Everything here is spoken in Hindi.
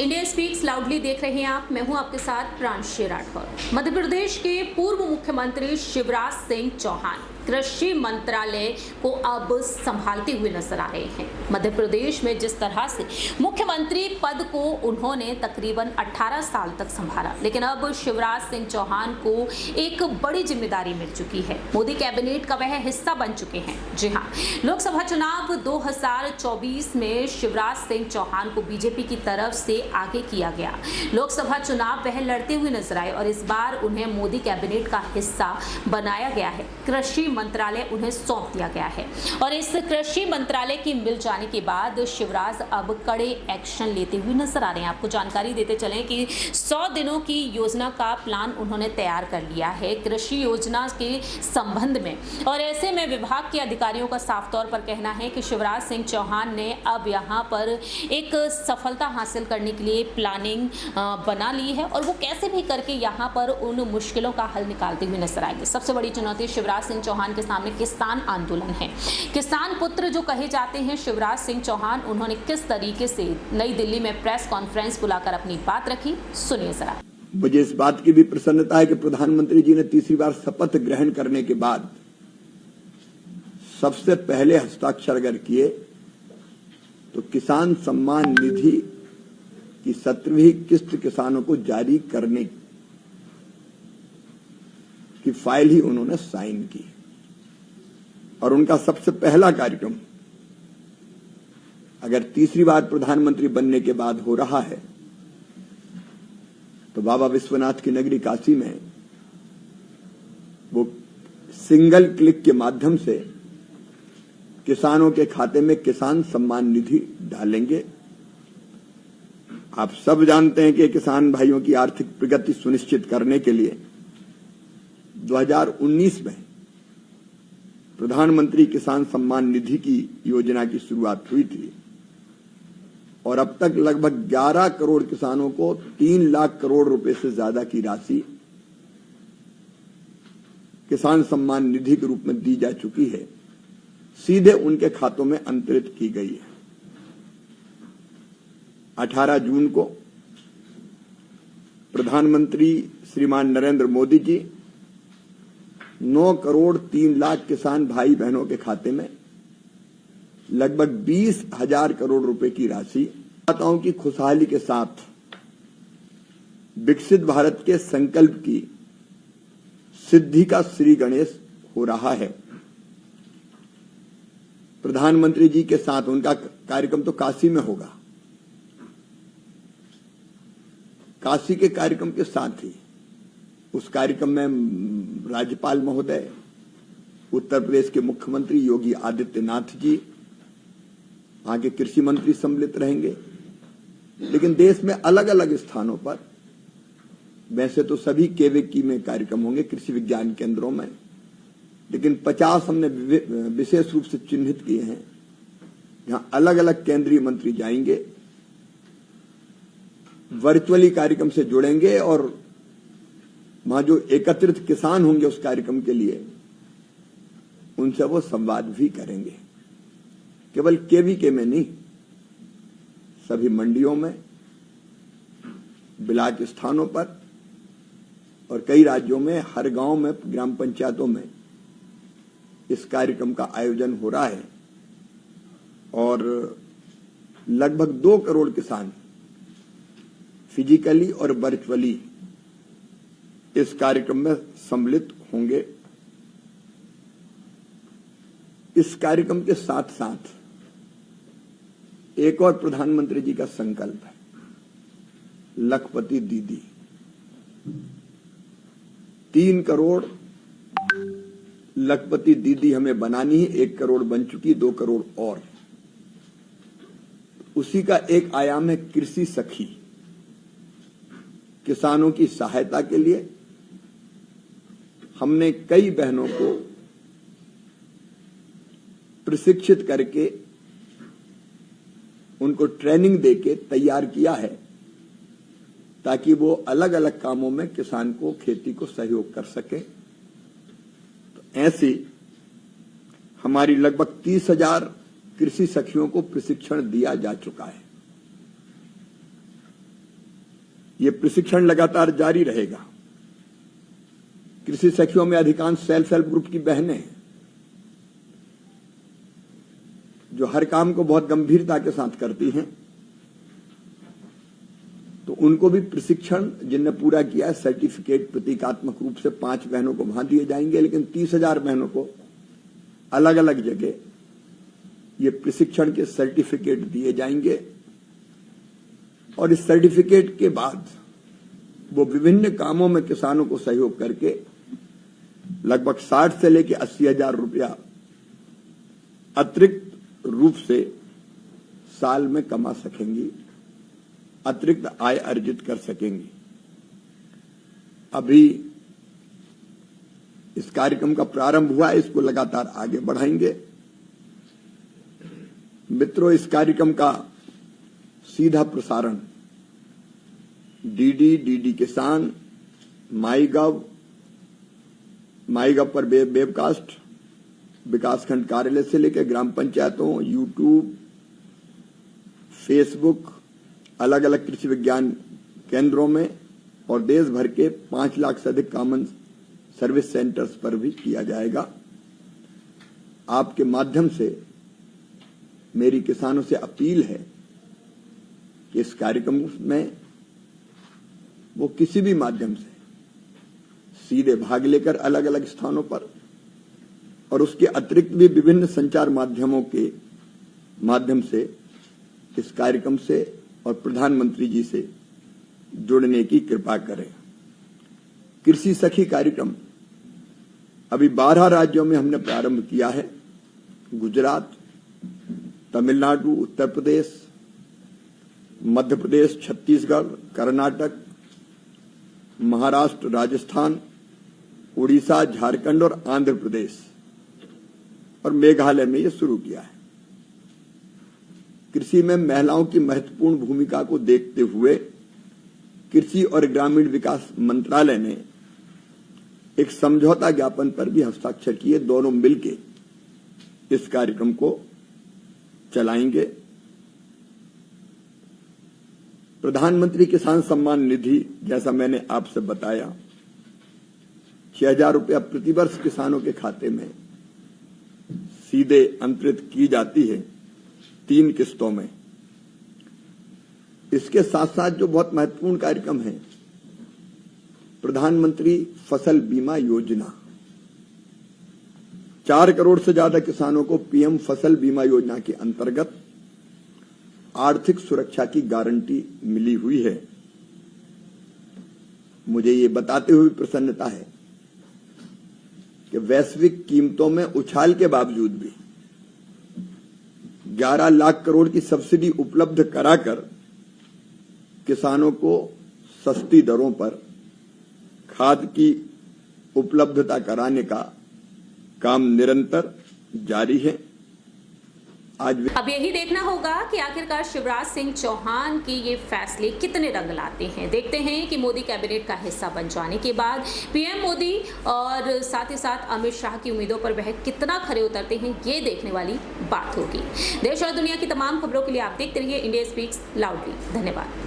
इंडिया स्पीक्स लाउडली देख रहे हैं आप। मैं हूं आपके साथ प्रांशी राठौर। मध्य प्रदेश के पूर्व मुख्यमंत्री शिवराज सिंह चौहान कृषि मंत्रालय को अब संभालते हुए नजर आ रहे हैं। मध्य प्रदेश में जिस तरह से मुख्यमंत्री पद को उन्होंने तकरीबन 18 साल तक संभाला, लेकिन अब शिवराज सिंह चौहान को एक बड़ी जिम्मेदारी मिल चुकी है। मोदी कैबिनेट का वह हिस्सा बन चुके हैं। जी हां, लोकसभा चुनाव 2024 में शिवराज सिंह चौहान को बीजेपी की तरफ से आगे किया गया। लोकसभा चुनाव वह लड़ते हुए नजर आए और इस बार उन्हें मोदी कैबिनेट का हिस्सा बनाया गया है। कृषि मंत्रालय उन्हें सौंप दिया गया है और इस कृषि मंत्रालय की मिल जाने के बाद शिवराज अब कड़े एक्शन लेते हुए नजर आ रहे हैं। आपको जानकारी देते चलें कि 100 दिनों की योजना का प्लान उन्होंने तैयार कर लिया है कृषि योजना के संबंध में, और ऐसे में विभाग के अधिकारियों का साफ तौर पर कहना है कि शिवराज सिंह चौहान ने अब यहां पर एक सफलता हासिल करने के लिए प्लानिंग बना ली है और वो कैसे भी करके यहां पर उन मुश्किलों का हल निकालते हुए नजर आएंगे। सबसे बड़ी चुनौती शिवराज सिंह चौहान के सामने किसान आंदोलन है। किसान पुत्र जो कहे जाते हैं शिवराज सिंह चौहान, उन्होंने किस तरीके से नई दिल्ली में प्रेस कॉन्फ्रेंस बुलाकर अपनी बात रखी, सुनिए जरा। मुझे इस बात की भी प्रसन्नता है कि प्रधानमंत्री जी ने तीसरी बार शपथ ग्रहण करने के बाद सबसे पहले हस्ताक्षर अगर किए तो किसान सम्मान निधि की 17वीं किस्त किसानों को जारी करने की फाइल ही उन्होंने साइन की। और उनका सबसे पहला कार्यक्रम अगर तीसरी बार प्रधानमंत्री बनने के बाद हो रहा है तो बाबा विश्वनाथ की नगरी काशी में वो सिंगल क्लिक के माध्यम से किसानों के खाते में किसान सम्मान निधि डालेंगे। आप सब जानते हैं कि किसान भाइयों की आर्थिक प्रगति सुनिश्चित करने के लिए 2019 में प्रधानमंत्री किसान सम्मान निधि की योजना की शुरुआत हुई थी और अब तक लगभग 11 करोड़ किसानों को 3 लाख करोड़ रुपए से ज्यादा की राशि किसान सम्मान निधि के रूप में दी जा चुकी है, सीधे उनके खातों में अंतरित की गई है। 18 जून को प्रधानमंत्री श्रीमान नरेंद्र मोदी जी 9 करोड़ 3 लाख किसान भाई बहनों के खाते में लगभग 20,000 करोड़ रुपए की राशि दाताओं की खुशहाली के साथ विकसित भारत के संकल्प की सिद्धि का श्री गणेश हो रहा है। प्रधानमंत्री जी के साथ उनका कार्यक्रम तो काशी में होगा। काशी के कार्यक्रम के साथ ही उस कार्यक्रम में राज्यपाल महोदय, उत्तर प्रदेश के मुख्यमंत्री योगी आदित्यनाथ जी, वहां के कृषि मंत्री सम्मिलित रहेंगे। लेकिन देश में अलग अलग स्थानों पर, वैसे तो सभी केवीकी में कार्यक्रम होंगे, कृषि विज्ञान केंद्रों में, लेकिन 50 हमने विशेष रूप से चिन्हित किए हैं जहां अलग अलग केंद्रीय मंत्री जाएंगे, वर्चुअली कार्यक्रम से जुड़ेंगे और वहां जो एकत्रित किसान होंगे उस कार्यक्रम के लिए उनसे वो संवाद भी करेंगे। केवल केवीके में नहीं, सभी मंडियों में, ब्लॉक स्थानों पर और कई राज्यों में हर गांव में, ग्राम पंचायतों में इस कार्यक्रम का आयोजन हो रहा है और लगभग 2 करोड़ किसान फिजिकली और वर्चुअली इस कार्यक्रम में सम्मिलित होंगे। इस कार्यक्रम के साथ साथ एक और प्रधानमंत्री जी का संकल्प है, लखपति दीदी। 3 करोड़ लखपति दीदी हमें बनानी है। 1 करोड़ बन चुकी, 2 करोड़ और। उसी का एक आयाम है कृषि सखी। किसानों की सहायता के लिए हमने कई बहनों को प्रशिक्षित करके उनको ट्रेनिंग देके तैयार किया है ताकि वो अलग अलग कामों में किसान को, खेती को सहयोग कर सके। तो ऐसी हमारी लगभग 30,000 कृषि सखियों को प्रशिक्षण दिया जा चुका है। ये प्रशिक्षण लगातार जारी रहेगा। कृषि सखियों में अधिकांश सेल्फ हेल्प ग्रुप की बहनें हैं, जो हर काम को बहुत गंभीरता के साथ करती हैं, तो उनको भी प्रशिक्षण जिनने पूरा किया है, सर्टिफिकेट प्रतीकात्मक रूप से 5 बहनों को वहां दिए जाएंगे, लेकिन 30,000 बहनों को अलग अलग जगह ये प्रशिक्षण के सर्टिफिकेट दिए जाएंगे। और इस सर्टिफिकेट के बाद वो विभिन्न कामों में किसानों को सहयोग करके लगभग 60 से लेकर 80,000 रुपया अतिरिक्त रूप से साल में कमा सकेंगी, अतिरिक्त आय अर्जित कर सकेंगी। अभी इस कार्यक्रम का प्रारंभ हुआ है, इसको लगातार आगे बढ़ाएंगे। मित्रों, इस कार्यक्रम का सीधा प्रसारण डीडी किसान, माईगव पर वेबकास्ट, विकासखंड कार्यालय से लेकर ग्राम पंचायतों, यूट्यूब, फेसबुक, अलग अलग कृषि विज्ञान केंद्रों में और देश भर के 5 लाख से अधिक कॉमन सर्विस सेंटर्स पर भी किया जाएगा। आपके माध्यम से मेरी किसानों से अपील है कि इस कार्यक्रम में वो किसी भी माध्यम से सीधे भाग लेकर अलग अलग स्थानों पर और उसके अतिरिक्त भी विभिन्न संचार माध्यमों के माध्यम से इस कार्यक्रम से और प्रधानमंत्री जी से जुड़ने की कृपा करें। कृषि सखी कार्यक्रम अभी 12 राज्यों में हमने प्रारंभ किया है। गुजरात, तमिलनाडु, उत्तर प्रदेश, मध्य प्रदेश, छत्तीसगढ़, कर्नाटक, महाराष्ट्र, राजस्थान, उड़ीसा, झारखंड और आंध्र प्रदेश और मेघालय में ये शुरू किया है। कृषि में महिलाओं की महत्वपूर्ण भूमिका को देखते हुए कृषि और ग्रामीण विकास मंत्रालय ने एक समझौता ज्ञापन पर भी हस्ताक्षर किए। दोनों मिलकर इस कार्यक्रम को चलाएंगे। प्रधानमंत्री किसान सम्मान निधि, जैसा मैंने आपसे बताया, 6,000 रुपया प्रतिवर्ष किसानों के खाते में सीधे अंतरित की जाती है 3 किस्तों में। इसके साथ साथ जो बहुत महत्वपूर्ण कार्यक्रम है, प्रधानमंत्री फसल बीमा योजना, 4 करोड़ से ज्यादा किसानों को पीएम फसल बीमा योजना के अंतर्गत आर्थिक सुरक्षा की गारंटी मिली हुई है। मुझे ये बताते हुए प्रसन्नता है कि वैश्विक कीमतों में उछाल के बावजूद भी 11 लाख करोड़ की सब्सिडी उपलब्ध कराकर किसानों को सस्ती दरों पर खाद की उपलब्धता कराने का काम निरंतर जारी है। अब यही देखना होगा कि आखिरकार शिवराज सिंह चौहान के ये फैसले कितने रंग लाते हैं। देखते हैं कि मोदी कैबिनेट का हिस्सा बन जाने के बाद पीएम मोदी और साथ ही साथ अमित शाह की उम्मीदों पर वह कितना खरे उतरते हैं, ये देखने वाली बात होगी। देश और दुनिया की तमाम खबरों के लिए आप देखते रहिए इंडिया स्पीक्स लाउडली। धन्यवाद।